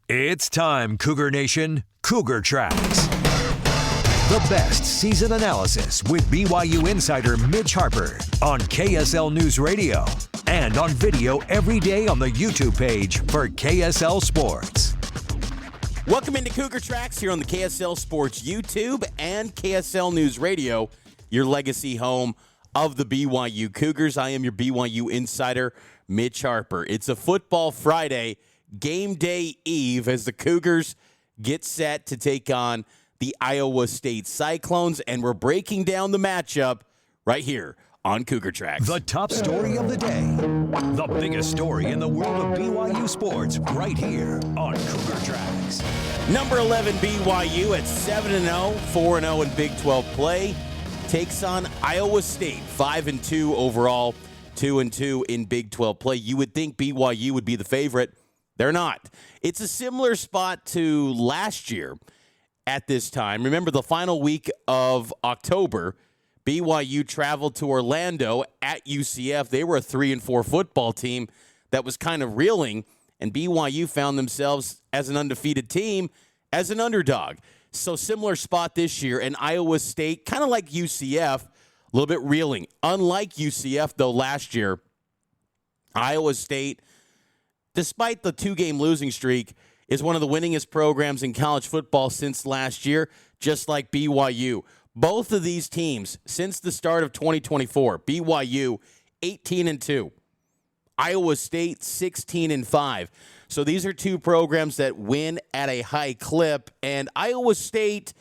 It's time, Cougar Nation. Cougar Tracks. The best season analysis with BYU insider Mitch Harper on KSL News Radio and on video every day on the YouTube page for KSL Sports. Welcome into Cougar Tracks here on the KSL Sports YouTube and KSL News Radio, your legacy home of the BYU Cougars. I am your BYU insider, Mitch Harper. It's a football Friday, game day eve, as the Cougars get set to take on the Iowa State Cyclones, and we're breaking down the matchup right here on Cougar Tracks. The top story of the day. The biggest story in the world of BYU sports right here on Cougar Tracks. Number 11 BYU at 7-0, 4-0 in Big 12 play, takes on Iowa State, 5-2 overall, 2-2 in Big 12 play. You would think BYU would be the favorite. They're not. It's a similar spot to last year at this time. Remember, the final week of October, BYU traveled to Orlando at UCF. They were a 3-4 football team that was kind of reeling, and BYU found themselves as an undefeated team, as an underdog. So similar spot this year, and Iowa State, kind of like UCF, a little bit reeling. Unlike UCF, though, last year, Iowa State, despite the two-game losing streak, is one of the winningest programs in college football since last year, just like BYU. Both of these teams, since the start of 2024, BYU 18-2, Iowa State 16-5. So these are two programs that win at a high clip, and Iowa State,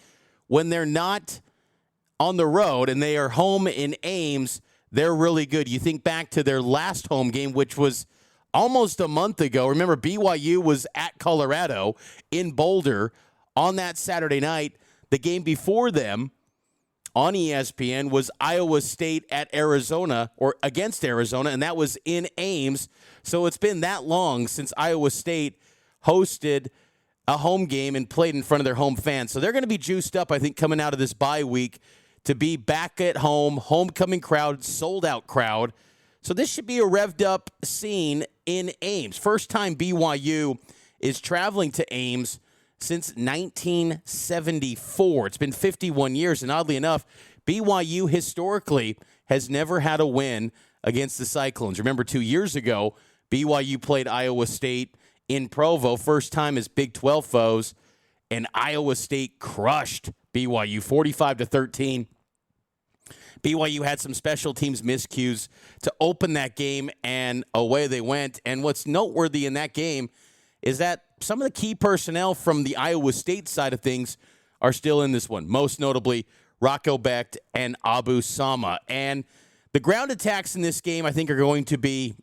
when they're not on the road and they are home in Ames, they're really good. You think back to their last home game, which was almost a month ago. Remember, BYU was at Colorado in Boulder on that Saturday night. The game before them on ESPN was Iowa State at Arizona, or against Arizona, and that was in Ames. So it's been that long since Iowa State hosted a home game and played in front of their home fans. So they're going to be juiced up, I think, coming out of this bye week to be back at home, homecoming crowd, sold-out crowd. So this should be a revved-up scene in Ames. First time BYU is traveling to Ames since 1974. It's been 51 years, and oddly enough, BYU historically has never had a win against the Cyclones. Remember, 2 years ago, BYU played Iowa State in Provo, first time as Big 12 foes, and Iowa State crushed BYU 45-13. BYU had some special teams miscues to open that game, and away they went. And what's noteworthy in that game is that some of the key personnel from the Iowa State side of things are still in this one, most notably Rocco Becht and Abu Sama. And the ground attacks in this game, I think, are going to be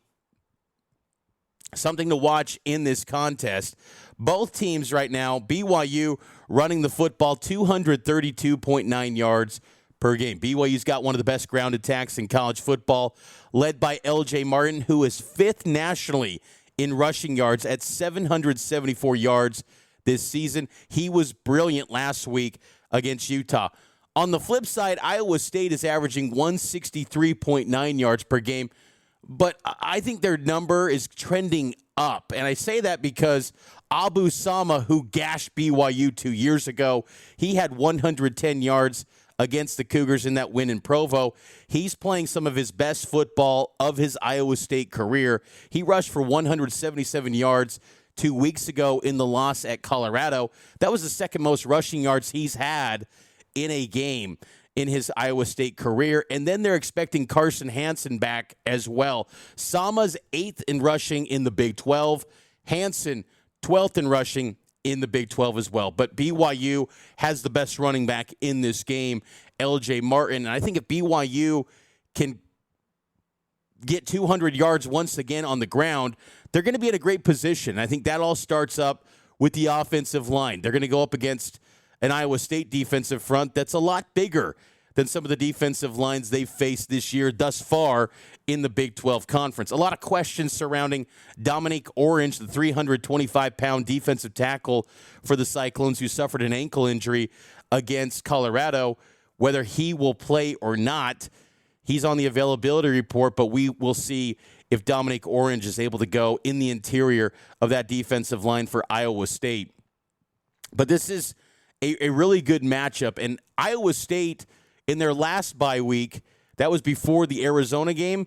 something to watch in this contest. Both teams right now, BYU running the football 232.9 yards per game. BYU's got one of the best ground attacks in college football, led by LJ Martin, who is fifth nationally in rushing yards at 774 yards this season. He was brilliant last week against Utah. On the flip side, Iowa State is averaging 163.9 yards per game, but I think their number is trending up. And I say that because Abu Sama, who gashed BYU 2 years ago, he had 110 yards against the Cougars in that win in Provo. He's playing some of his best football of his Iowa State career. He rushed for 177 yards 2 weeks ago in the loss at Colorado. That was the second most rushing yards he's had in a game in his Iowa State career. And then they're expecting Carson Hansen back as well. Sama's 8th in rushing in the Big 12. Hansen, 12th in rushing in the Big 12 as well. But BYU has the best running back in this game, LJ Martin. And I think if BYU can get 200 yards once again on the ground, they're going to be in a great position. I think that all starts up with the offensive line. They're going to go up against an Iowa State defensive front that's a lot bigger than some of the defensive lines they've faced this year thus far in the Big 12 Conference. A lot of questions surrounding Dominique Orange, the 325-pound defensive tackle for the Cyclones who suffered an ankle injury against Colorado, whether he will play or not. He's on the availability report, but we will see if Dominic Orange is able to go in the interior of that defensive line for Iowa State. But this is a really good matchup. And Iowa State, in their last bye week, that was before the Arizona game,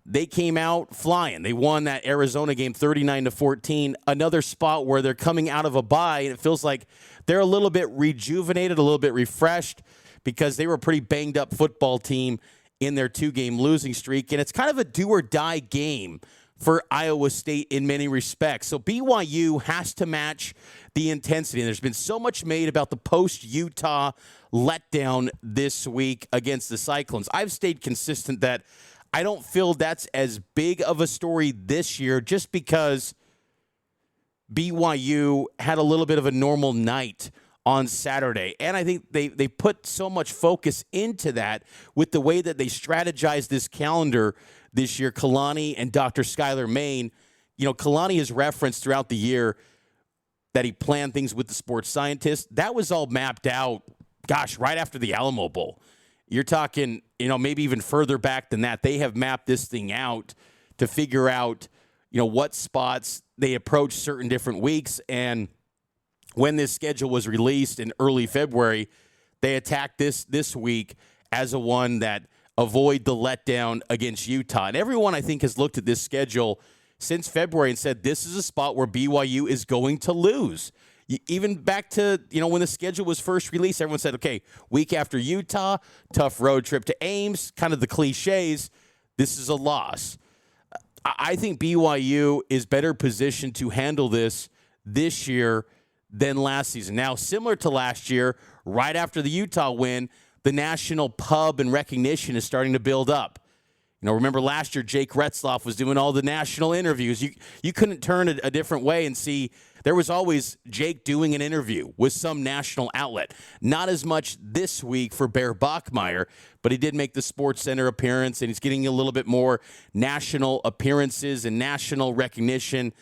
they came out flying. They won that Arizona game 39-14, another spot where they're coming out of a bye, and it feels like they're a little bit rejuvenated, a little bit refreshed, because they were a pretty banged-up football team in their 2-game losing streak. And it's kind of a do-or-die game for Iowa State in many respects. So BYU has to match the intensity. And there's been so much made about the post-Utah letdown this week against the Cyclones. I've stayed consistent that I don't feel that's as big of a story this year, just because BYU had a little bit of a normal night on Saturday. And I think they put so much focus into that with the way that they strategized this calendar this year. Kalani and Dr. Skylar Main, Kalani has referenced throughout the year that he planned things with the sports scientists. That was all mapped out, right after the Alamo Bowl. You're talking, maybe even further back than that. They have mapped this thing out to figure out, what spots they approach certain different weeks. And when this schedule was released in early February, they attacked this week as a one that avoid the letdown against Utah. And everyone, I think, has looked at this schedule since February and said this is a spot where BYU is going to lose. Even back to, when the schedule was first released, everyone said, okay, week after Utah, tough road trip to Ames, kind of the cliches, this is a loss. I think BYU is better positioned to handle this year than last season. Now, similar to last year, right after the Utah win, the national pub and recognition is starting to build up. Remember last year, Jake Retzloff was doing all the national interviews. You couldn't turn a different way and see there was always Jake doing an interview with some national outlet. Not as much this week for Bear Bachmeier, but he did make the Sports Center appearance, and he's getting a little bit more national appearances and national recognition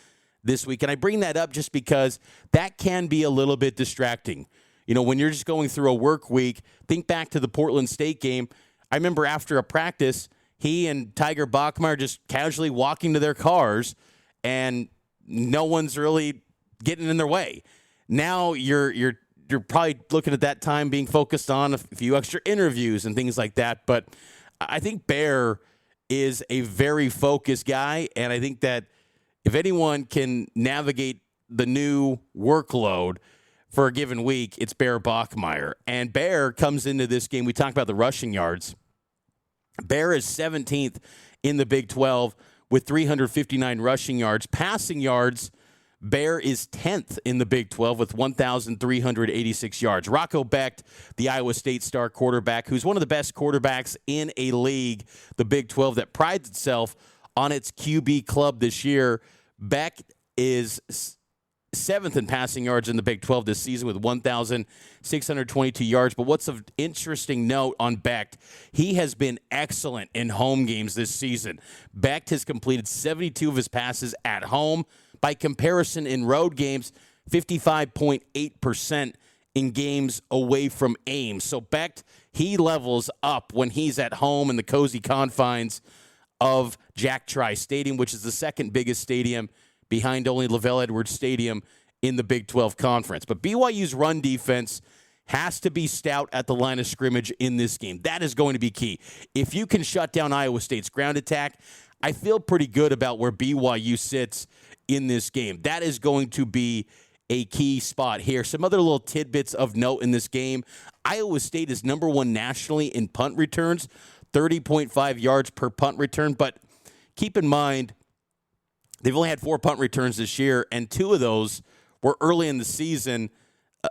this week. And I bring that up just because that can be a little bit distracting. When you're just going through a work week, think back to the Portland State game. I remember after a practice, he and Tiger Bachmeier just casually walking to their cars, and no one's really getting in their way. Now you're probably looking at that time being focused on a few extra interviews and things like that. But I think Bear is a very focused guy, and I think that if anyone can navigate the new workload for a given week, it's Bear Bachmeier. And Bear comes into this game. We talked about the rushing yards. Bear is 17th in the Big 12 with 359 rushing yards. Passing yards, Bear is 10th in the Big 12 with 1,386 yards. Rocco Becht, the Iowa State star quarterback, who's one of the best quarterbacks in a league, the Big 12, that prides itself on its QB club this year. Becht is 7th in passing yards in the Big 12 this season with 1,622 yards. But what's of interesting note on Becht, he has been excellent in home games this season. Becht has completed 72 of his passes at home. By comparison, in road games, 55.8% in games away from Ames. So Becht, he levels up when he's at home in the cozy confines of Jack Trice Stadium, which is the second biggest stadium behind only LaVell Edwards Stadium in the Big 12 Conference. But BYU's run defense has to be stout at the line of scrimmage in this game. That is going to be key. If you can shut down Iowa State's ground attack, I feel pretty good about where BYU sits in this game. That is going to be a key spot here. Some other little tidbits of note in this game. Iowa State is number one nationally in punt returns, 30.5 yards per punt return. But keep in mind, they've only had 4 punt returns this year, and 2 of those were early in the season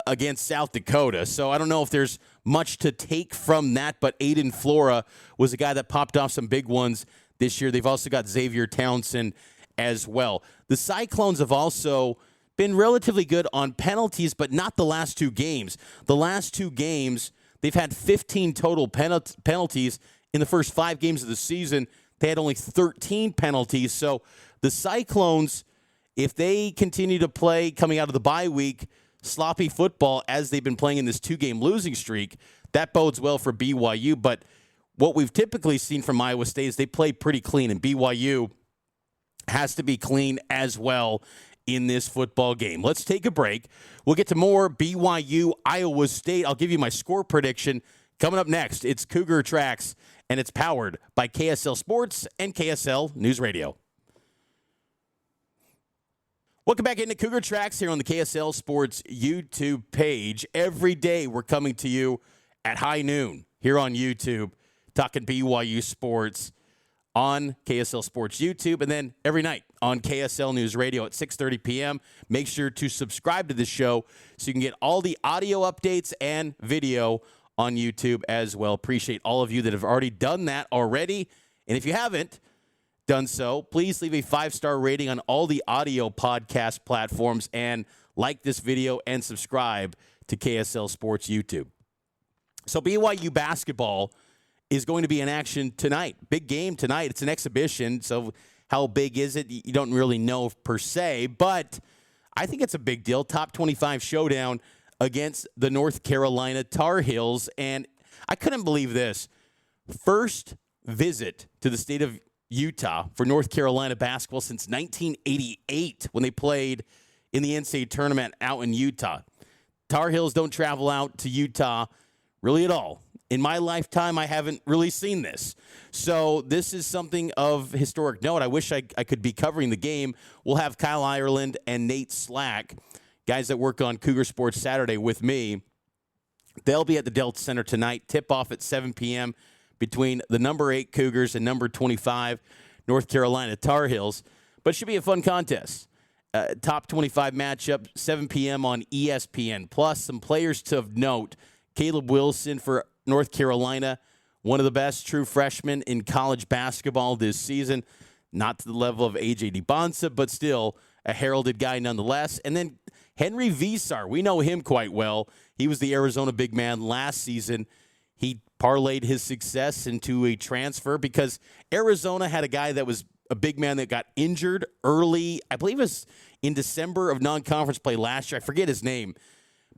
against South Dakota. So I don't know if there's much to take from that, but Aiden Flora was a guy that popped off some big ones this year. They've also got Xavier Townsend as well. The Cyclones have also been relatively good on penalties, but not the last 2 games. The last 2 games, they've had 15 total penalties. In the first 5 games of the season, they had only 13 penalties. So the Cyclones, if they continue to play coming out of the bye week, sloppy football as they've been playing in this 2-game losing streak, that bodes well for BYU. But what we've typically seen from Iowa State is they play pretty clean, and BYU has to be clean as well in this football game. Let's take a break. We'll get to more BYU, Iowa State. I'll give you my score prediction coming up next. It's Cougar Tracks, and it's powered by KSL Sports and KSL News Radio. Welcome back into Cougar Tracks here on the KSL Sports YouTube page. Every day we're coming to you at high noon here on YouTube, talking BYU sports on KSL Sports YouTube, and then every night on KSL News Radio at 6:30 p.m. Make sure to subscribe to this show so you can get all the audio updates and video on YouTube as well. Appreciate all of you that have already done that already. And if you haven't done so, please leave a 5-star rating on all the audio podcast platforms and like this video and subscribe to KSL Sports YouTube. So BYU basketball is going to be in action tonight. Big game tonight. It's an exhibition, so how big is it? You don't really know per se, but I think it's a big deal. Top 25 showdown against the North Carolina Tar Heels, and I couldn't believe this. First visit to the state of Utah for North Carolina basketball since 1988 when they played in the NCAA tournament out in Utah. Tar Heels don't travel out to Utah really at all. In my lifetime, I haven't really seen this. So this is something of historic note. I wish I could be covering the game. We'll have Kyle Ireland and Nate Slack, guys that work on Cougar Sports Saturday with me. They'll be at the Delta Center tonight. Tip-off at 7 p.m. between the number 8 Cougars and number 25 North Carolina Tar Heels. But it should be a fun contest. Top 25 matchup, 7 p.m. on ESPN. Plus, some players to note. Caleb Wilson for North Carolina, one of the best true freshmen in college basketball this season. Not to the level of A.J. DeBonsa, but still a heralded guy nonetheless. And then Henry Visar, we know him quite well. He was the Arizona big man last season. He parlayed his success into a transfer because Arizona had a guy that was a big man that got injured early, I believe it was in December of non-conference play last year. I forget his name.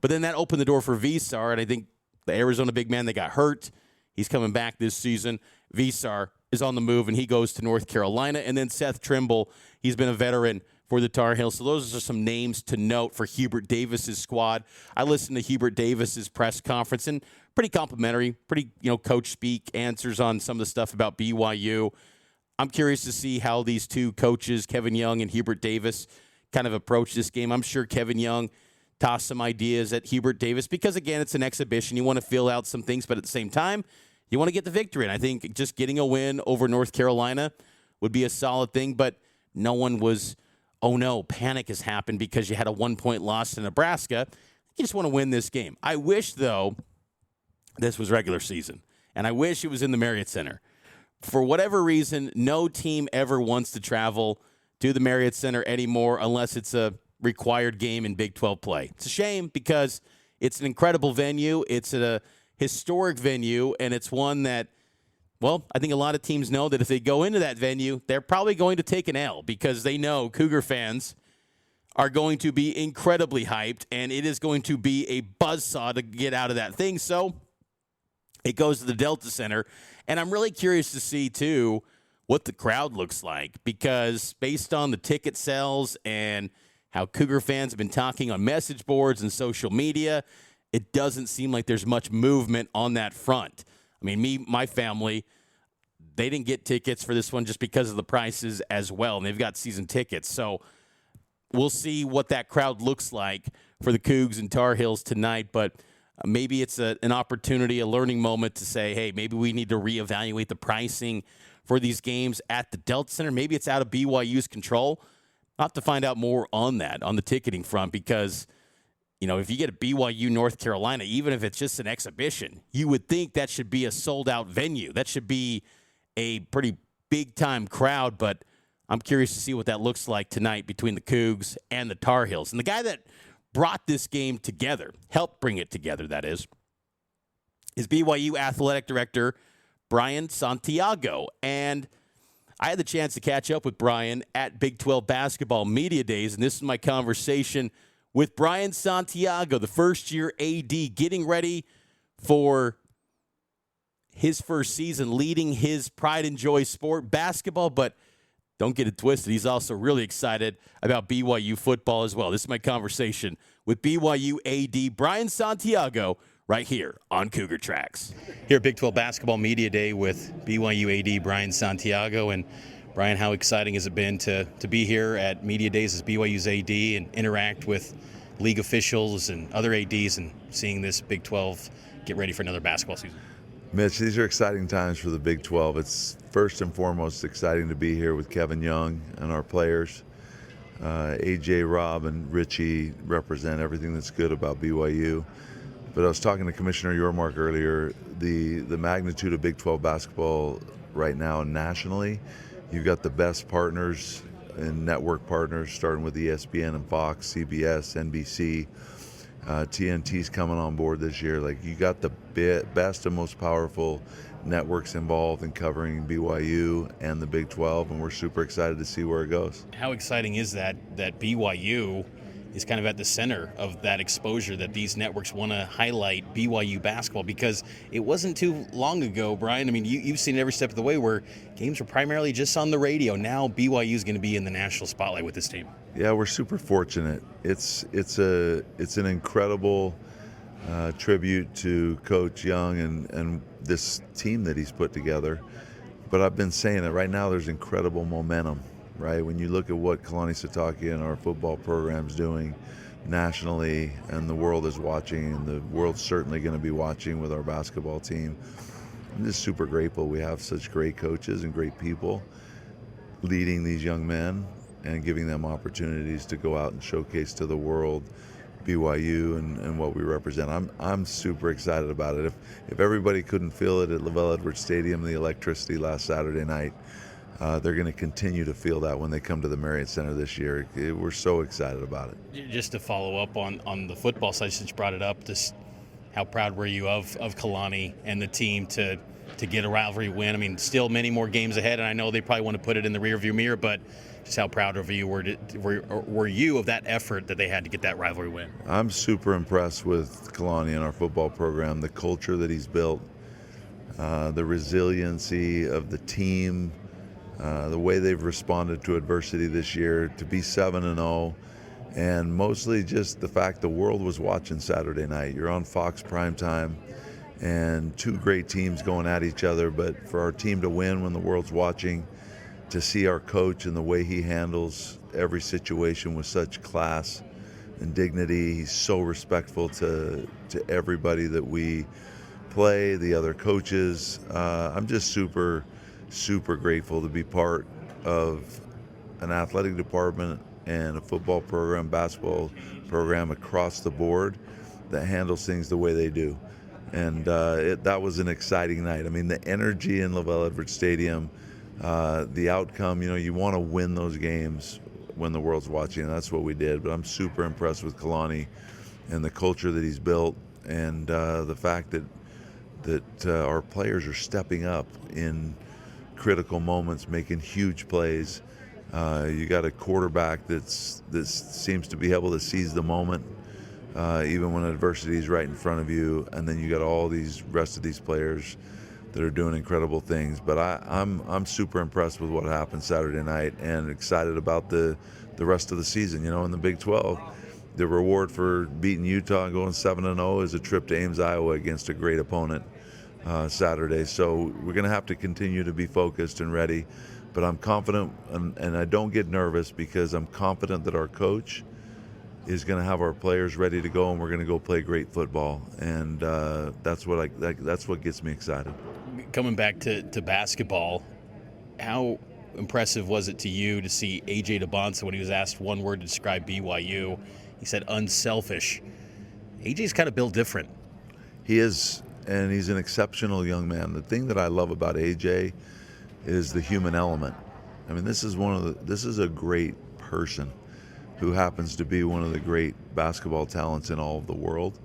But then that opened the door for Visar, and I think the Arizona big man that got hurt, he's coming back this season. Visar is on the move, and he goes to North Carolina. And then Seth Trimble, he's been a veteran for the Tar Heels. So those are some names to note for Hubert Davis's squad. I listened to Hubert Davis's press conference, and pretty complimentary, pretty, coach speak, answers on some of the stuff about BYU. I'm curious to see how these two coaches, Kevin Young and Hubert Davis, kind of approach this game. I'm sure Kevin Young toss some ideas at Hubert Davis because, again, it's an exhibition. You want to feel out some things, but at the same time, you want to get the victory. And I think just getting a win over North Carolina would be a solid thing, but no one was, oh, no, panic has happened because you had a 1-point loss to Nebraska. You just want to win this game. I wish, though, this was regular season, and I wish it was in the Marriott Center. For whatever reason, no team ever wants to travel to the Marriott Center anymore unless it's a required game in Big 12 play. It's a shame because it's an incredible venue. It's a historic venue, and it's one that, well, I think a lot of teams know that if they go into that venue, they're probably going to take an L because they know Cougar fans are going to be incredibly hyped, and it is going to be a buzzsaw to get out of that thing. So it goes to the Delta Center, and I'm really curious to see, too, what the crowd looks like because based on the ticket sales and how Cougar fans have been talking on message boards and social media, it doesn't seem like there's much movement on that front. I mean, my family, they didn't get tickets for this one just because of the prices as well, and they've got season tickets. So we'll see what that crowd looks like for the Cougs and Tar Heels tonight, but maybe it's an opportunity, a learning moment to say, hey, maybe we need to reevaluate the pricing for these games at the Delta Center. Maybe it's out of BYU's control. I'll have to find out more on that, on the ticketing front, because, if you get a BYU North Carolina, even if it's just an exhibition, you would think that should be a sold-out venue. That should be a pretty big-time crowd, but I'm curious to see what that looks like tonight between the Cougs and the Tar Heels. And the guy that brought this game together, helped bring it together, that is BYU Athletic Director Brian Santiago. And I had the chance to catch up with Brian at Big 12 Basketball Media Days, and this is my conversation with Brian Santiago, the first-year AD, getting ready for his first season, leading his pride and joy sport, basketball, but don't get it twisted. He's also really excited about BYU football as well. This is my conversation with BYU AD Brian Santiago right here on Cougar Tracks. Here at Big 12 Basketball Media Day with BYU AD Brian Santiago. And Brian, how exciting has it been to be here at Media Days as BYU's AD and interact with league officials and other ADs and seeing this Big 12 get ready for another basketball season? Mitch, these are exciting times for the Big 12. It's first and foremost exciting to be here with Kevin Young and our players. AJ, Rob, and Richie represent everything that's good about BYU. But I was talking to Commissioner Yormark earlier, the magnitude of Big 12 basketball right now nationally, you've got the best partners and network partners, starting with ESPN and Fox, CBS, NBC. TNT's coming on board this year. Like, you got the best and most powerful networks involved in covering BYU and the Big 12, and we're super excited to see where it goes. How exciting is that BYU is kind of at the center of that exposure, that these networks want to highlight BYU basketball? Because it wasn't too long ago, Brian, I mean, you've seen it every step of the way, where games were primarily just on the radio. Now BYU is going to be in the national spotlight with this team. Yeah, we're super fortunate. It's an incredible tribute to Coach Young and this team that he's put together. But I've been saying that right now there's incredible momentum, right? When you look at what Kalani Sitake and our football program's doing nationally, and the world is watching, and the world's certainly going to be watching with our basketball team, I'm just super grateful. We have such great coaches and great people leading these young men and giving them opportunities to go out and showcase to the world BYU and what we represent. I'm super excited about it. If everybody couldn't feel it at LaVell Edwards Stadium, the electricity last Saturday night, they're going to continue to feel that when they come to the Marriott Center this year. We're so excited about it. Just to follow up on the football side, since you brought it up, just how proud were you of Kalani and the team to get a rivalry win? I mean, still many more games ahead, and I know they probably want to put it in the rearview mirror, but just how proud of you were you of that effort that they had to get that rivalry win? I'm super impressed with Kalani and our football program, the culture that he's built, the resiliency of the team, the way they've responded to adversity this year, to be 7-0, and mostly just the fact the world was watching Saturday night. You're on Fox primetime, and two great teams going at each other, but for our team to win when the world's watching, to see our coach and the way he handles every situation with such class and dignity. He's so respectful to everybody that we play, the other coaches. I'm just super, super grateful to be part of an athletic department and a football program, basketball program across the board that handles things the way they do. And that was an exciting night. I mean, the energy in LaVell Edwards Stadium, the outcome, you want to win those games when the world's watching, and that's what we did. But I'm super impressed with Kalani and the culture that he's built, and the fact that our players are stepping up in critical moments, making huge plays. You got a quarterback that seems to be able to seize the moment, even when adversity is right in front of you, and then you got all these rest of these players that are doing incredible things. But I'm super impressed with what happened Saturday night, and excited about the rest of the season. In the Big 12, the reward for beating Utah and going 7-0 is a trip to Ames, Iowa against a great opponent Saturday. So we're going to have to continue to be focused and ready. But I'm confident, and I don't get nervous, because I'm confident that our coach is going to have our players ready to go, and we're going to go play great football. And that's what gets me excited. Coming back to basketball, how impressive was it to you to see AJ DeBonsa, when he was asked one word to describe BYU, he said unselfish. AJ's kind of built different. He is, and he's an exceptional young man. The thing that I love about AJ is the human element. I mean, this is a great person who happens to be one of the great basketball talents in all of the world.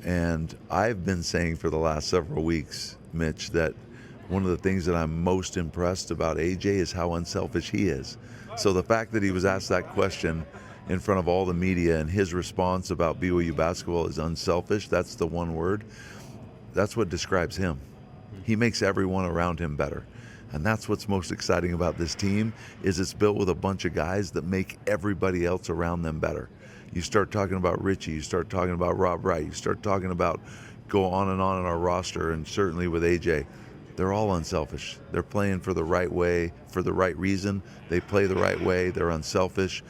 And I've been saying for the last several weeks, Mitch, that one of the things that I'm most impressed about AJ is how unselfish he is. So the fact that he was asked that question in front of all the media, and his response about BYU basketball is unselfish, that's the one word, that's what describes him. He makes everyone around him better. And that's what's most exciting about this team, is it's built with a bunch of guys that make everybody else around them better. You start talking about Richie, you start talking about Rob Wright, you start talking about, go on in our roster, and certainly with AJ. They're all unselfish. They're playing for the right way, for the right reason. They play the right way. They're unselfish.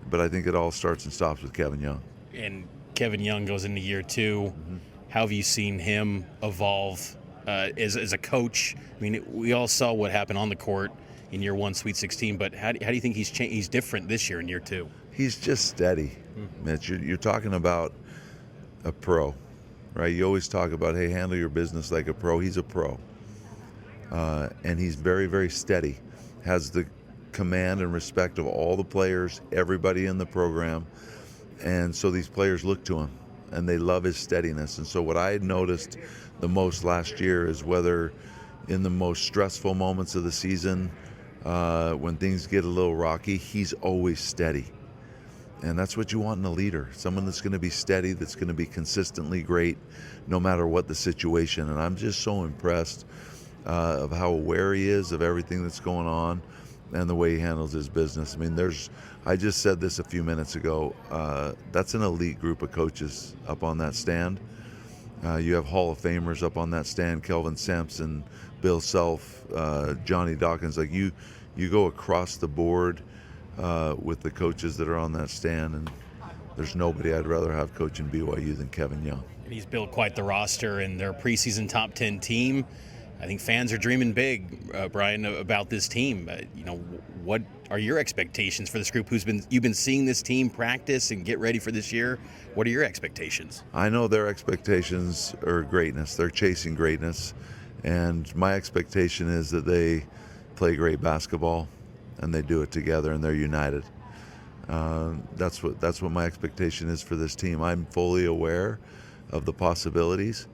But I think it all starts and stops with Kevin Young. And Kevin Young goes into year 2. Mm-hmm. How have you seen him evolve as a coach? I mean, we all saw what happened on the court in year 1, Sweet 16, but how do you think he's different this year in year 2? He's just steady, Mitch. You're talking about a pro, right? You always talk about, hey, handle your business like a pro. He's a pro. And he's very, very steady, has the command and respect of all the players, everybody in the program. And so these players look to him, and they love his steadiness. And so what I had noticed the most last year is whether in the most stressful moments of the season, when things get a little rocky, he's always steady. And that's what you want in a leader, someone that's going to be steady, that's going to be consistently great no matter what the situation. And I'm just so impressed of how aware he is of everything that's going on and the way he handles his business. I mean, I just said this a few minutes ago, that's an elite group of coaches up on that stand. You have Hall of Famers up on that stand, Kelvin Sampson, Bill Self, Johnny Dawkins. Like you go across the board with the coaches that are on that stand, and there's nobody I'd rather have coaching BYU than Kevin Young. And he's built quite the roster, and their preseason top 10 team. I think fans are dreaming big, Brian, about this team. What are your expectations for this group? You've been seeing this team practice and get ready for this year. What are your expectations? I know their expectations are greatness. They're chasing greatness, and my expectation is that they play great basketball, and they do it together, and they're united. That's what my expectation is for this team. I'm fully aware of the possibilities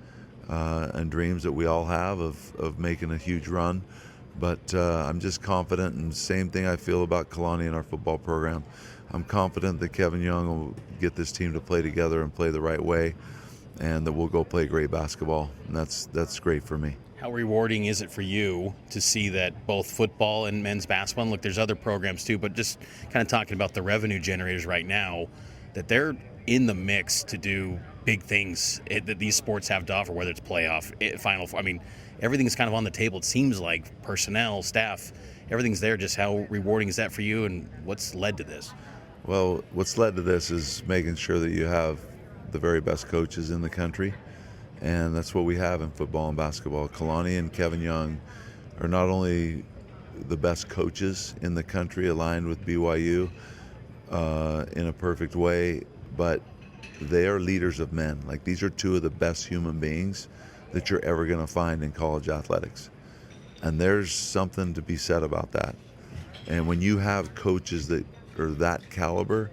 and dreams that we all have of making a huge run. But I'm just confident, and same thing I feel about Kalani and our football program. I'm confident that Kevin Young will get this team to play together and play the right way, and that we'll go play great basketball. And that's great for me. How rewarding is it for you to see that both football and men's basketball, and look, there's other programs too, but just kind of talking about the revenue generators right now, that they're in the mix to do big things that these sports have to offer, whether it's playoff, final. I mean, everything's kind of on the table. It seems like personnel, staff, everything's there. Just how rewarding is that for you, and what's led to this? Well, what's led to this is making sure that you have the very best coaches in the country, and that's what we have in football and basketball. Kalani and Kevin Young are not only the best coaches in the country aligned with BYU in a perfect way, but they are leaders of men. Like, these are two of the best human beings that you're ever going to find in college athletics. And there's something to be said about that. And when you have coaches that are that caliber,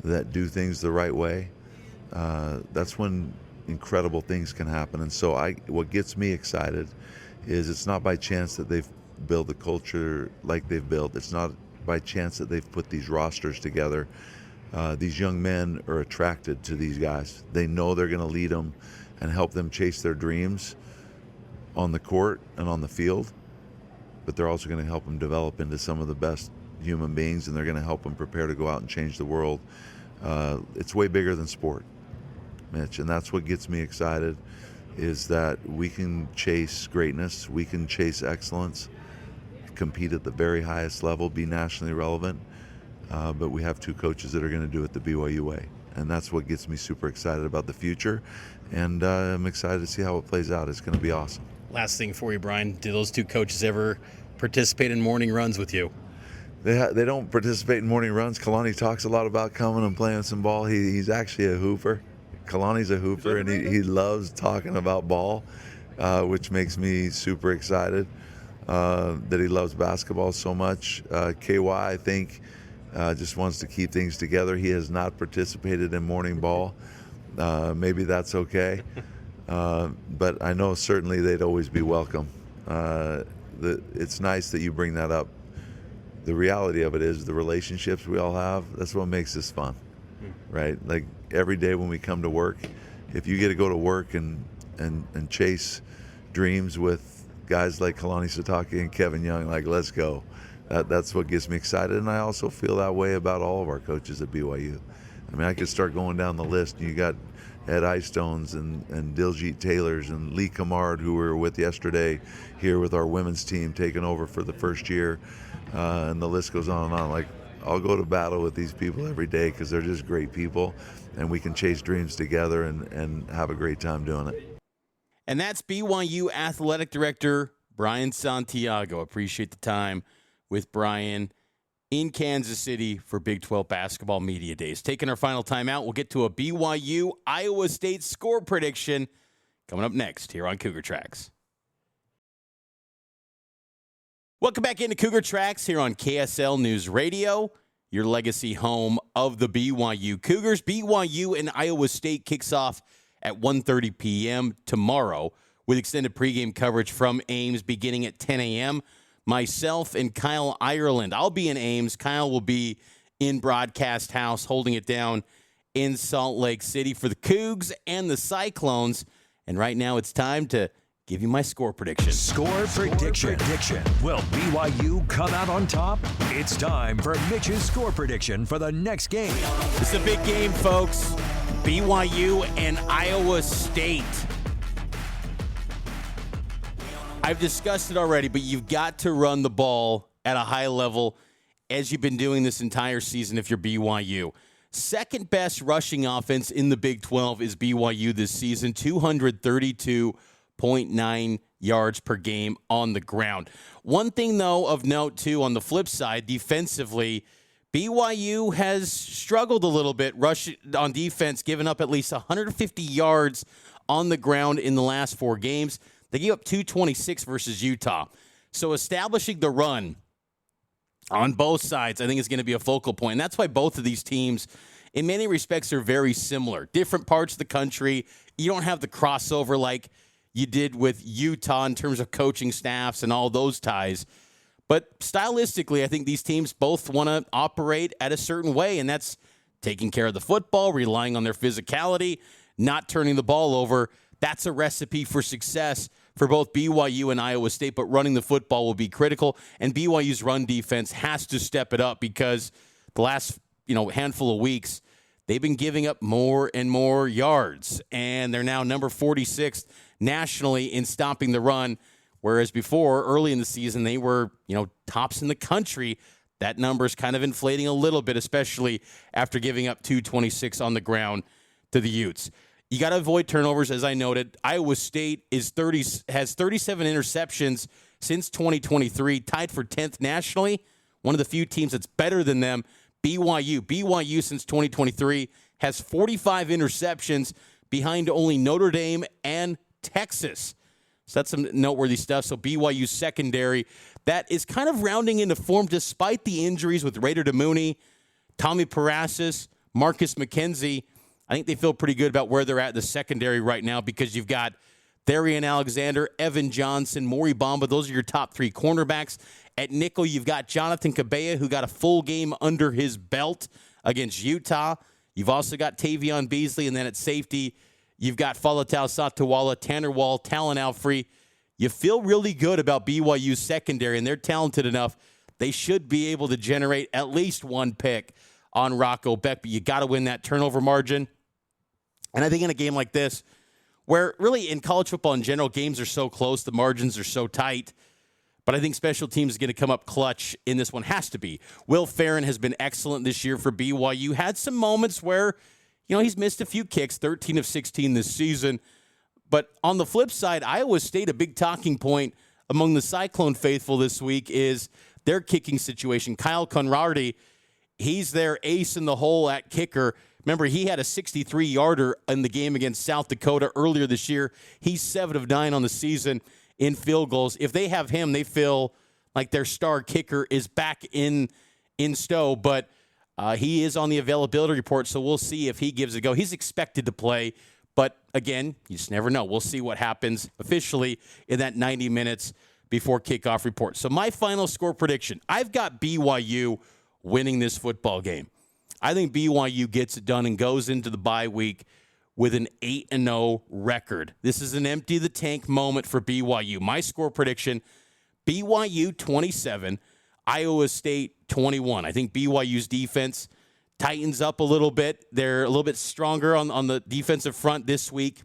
that do things the right way, that's when incredible things can happen. And so what gets me excited is it's not by chance that they've built the culture like they've built. It's not by chance that they've put these rosters together. These young men are attracted to these guys. They know they're going to lead them and help them chase their dreams on the court and on the field, but they're also going to help them develop into some of the best human beings, and they're going to help them prepare to go out and change the world. It's way bigger than sport, Mitch, and that's what gets me excited, is that we can chase greatness, we can chase excellence, compete at the very highest level, be nationally relevant. But we have two coaches that are going to do it the BYU way. And that's what gets me super excited about the future. And I'm excited to see how it plays out. It's going to be awesome. Last thing for you, Brian. Do those two coaches ever participate in morning runs with you? They don't participate in morning runs. Kalani talks a lot about coming and playing some ball. He's actually a hooper. Kalani's a hooper, and he loves talking about ball, which makes me super excited that he loves basketball so much. KY, I think, just wants to keep things together. He has not participated in morning ball. Maybe that's okay. But I know certainly they'd always be welcome. It's nice that you bring that up. The reality of it is the relationships we all have, that's what makes this fun, right? Like every day when we come to work, if you get to go to work and chase dreams with guys like Kalani Sitake and Kevin Young, like, let's go. That's what gets me excited, and I also feel that way about all of our coaches at BYU. I mean, I could start going down the list. You got Ed Eyestones and Diljit Taylors and Lee Kamard, who we were with yesterday here with our women's team, taking over for the first year, and the list goes on and on. Like, I'll go to battle with these people every day because they're just great people, and we can chase dreams together and have a great time doing it. And that's BYU Athletic Director Brian Santiago. Appreciate the time with Brian in Kansas City for Big 12 Basketball Media Days. Taking our final time out, we'll get to a BYU Iowa State score prediction coming up next here on Cougar Tracks. Welcome back into Cougar Tracks here on KSL News Radio, your legacy home of the BYU Cougars. BYU and Iowa State kicks off at 1:30 p.m. tomorrow with extended pregame coverage from Ames beginning at 10 a.m. Myself and Kyle Ireland. I'll be in Ames. Kyle will be in Broadcast House holding it down in Salt Lake City for the Cougs and the Cyclones. And right now it's time to give you my score prediction. Score prediction. Will BYU come out on top? It's time for Mitch's score prediction for the next game. It's a big game, folks. BYU and Iowa State. I've discussed it already, but you've got to run the ball at a high level as you've been doing this entire season if you're BYU. Second best rushing offense in the Big 12 is BYU this season, 232.9 yards per game on the ground. One thing, though, of note, too, on the flip side, defensively, BYU has struggled a little bit rushing on defense, giving up at least 150 yards on the ground in the last 4 games. They gave up 226 versus Utah. So establishing the run on both sides, I think, is going to be a focal point. And that's why both of these teams, in many respects, are very similar. Different parts of the country. You don't have the crossover like you did with Utah in terms of coaching staffs and all those ties. But stylistically, I think these teams both want to operate at a certain way, and that's taking care of the football, relying on their physicality, not turning the ball over. That's a recipe for success for both BYU and Iowa State, but running the football will be critical, and BYU's run defense has to step it up because the last handful of weeks, they've been giving up more and more yards, and they're now number 46th nationally in stopping the run, whereas before, early in the season, they were tops in the country. That number is kind of inflating a little bit, especially after giving up 226 on the ground to the Utes. You got to avoid turnovers, as I noted. Iowa State has 37 interceptions since 2023, tied for 10th nationally. One of the few teams that's better than them, BYU since 2023 has 45 interceptions behind only Notre Dame and Texas. So that's some noteworthy stuff. So BYU's secondary, that is kind of rounding into form despite the injuries with Raider DeMooney, Tommy Parasis, Marcus McKenzie. I think they feel pretty good about where they're at in the secondary right now because you've got Darian Alexander, Evan Johnson, Maury Bamba. Those are your top 3 cornerbacks. At nickel, you've got Jonathan Cabella, who got a full game under his belt against Utah. You've also got Tavion Beasley, and then at safety, you've got Falatau Satawala, Tanner Wall, Talon Alfrey. You feel really good about BYU's secondary, and they're talented enough. They should be able to generate at least 1 pick on Rocco Beck, but you got to win that turnover margin. And I think in a game like this, where really in college football in general, games are so close, the margins are so tight, but I think special teams is going to come up clutch in this one. Has to be. Will Farron has been excellent this year for BYU. Had some moments where, he's missed a few kicks, 13 of 16 this season. But on the flip side, Iowa State, a big talking point among the Cyclone faithful this week is their kicking situation. Kyle Conradi, he's their ace in the hole at kicker. Remember, he had a 63-yarder in the game against South Dakota earlier this year. He's 7 of 9 on the season in field goals. If they have him, they feel like their star kicker is back in Stowe, but he is on the availability report, so we'll see if he gives it a go. He's expected to play, but again, you just never know. We'll see what happens officially in that 90 minutes before kickoff report. So my final score prediction, I've got BYU winning this football game. I think BYU gets it done and goes into the bye week with an 8-0 record. This is an empty the tank moment for BYU. My score prediction, BYU 27, Iowa State 21. I think BYU's defense tightens up a little bit. They're a little bit stronger on the defensive front this week,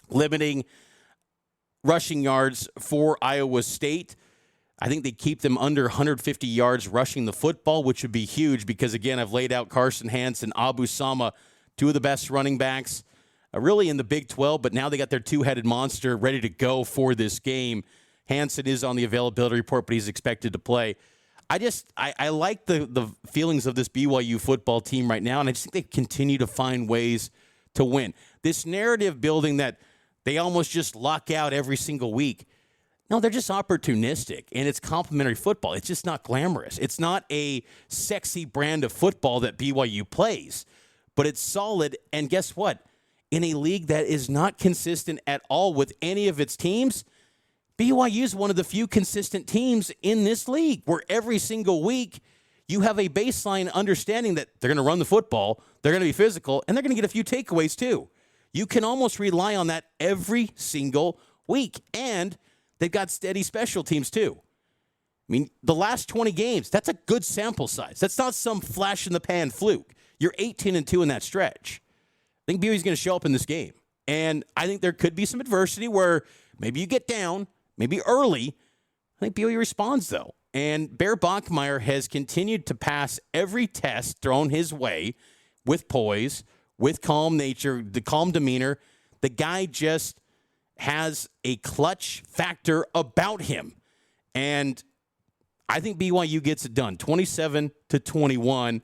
limiting rushing yards for Iowa State. I think they keep them under 150 yards rushing the football, which would be huge because, again, I've laid out Carson Hansen, Abu Sama, two of the best running backs really in the Big 12, but now they got their two-headed monster ready to go for this game. Hansen is on the availability report, but he's expected to play. I like the feelings of this BYU football team right now, and I just think they continue to find ways to win. This narrative building that they almost just lock out every single week, no, they're just opportunistic, and it's complimentary football. It's just not glamorous. It's not a sexy brand of football that BYU plays, but it's solid, and guess what? In a league that is not consistent at all with any of its teams, BYU is one of the few consistent teams in this league where every single week you have a baseline understanding that they're going to run the football, they're going to be physical, and they're going to get a few takeaways too. You can almost rely on that every single week, and they've got steady special teams too. I mean, the last 20 games, that's a good sample size. That's not some flash-in-the-pan fluke. You're 18-2 in that stretch. I think BYU's going to show up in this game, and I think there could be some adversity where maybe you get down, maybe early. I think BYU responds, though. And Bear Bachmeier has continued to pass every test thrown his way with poise, with calm nature, the calm demeanor. The guy just has a clutch factor about him. And I think BYU gets it done, 27-21. I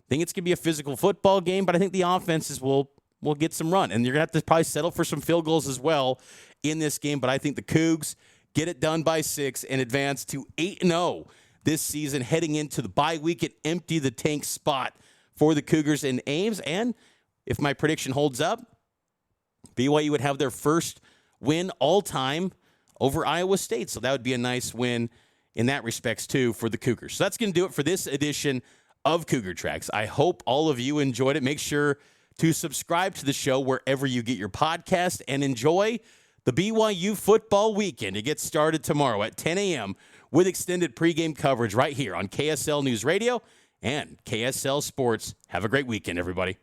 think it's going to be a physical football game, but I think the offenses will get some run. And you're going to have to probably settle for some field goals as well in this game. But I think the Cougs get it done by 6 and advance to 8-0 this season, heading into the bye week and empty the tank spot for the Cougars in Ames. And if my prediction holds up, BYU would have their first win all-time over Iowa State. So that would be a nice win in that respects, too, for the Cougars. So that's going to do it for this edition of Cougar Tracks. I hope all of you enjoyed it. Make sure to subscribe to the show wherever you get your podcast and enjoy the BYU football weekend. It gets started tomorrow at 10 a.m. with extended pregame coverage right here on KSL News Radio and KSL Sports. Have a great weekend, everybody.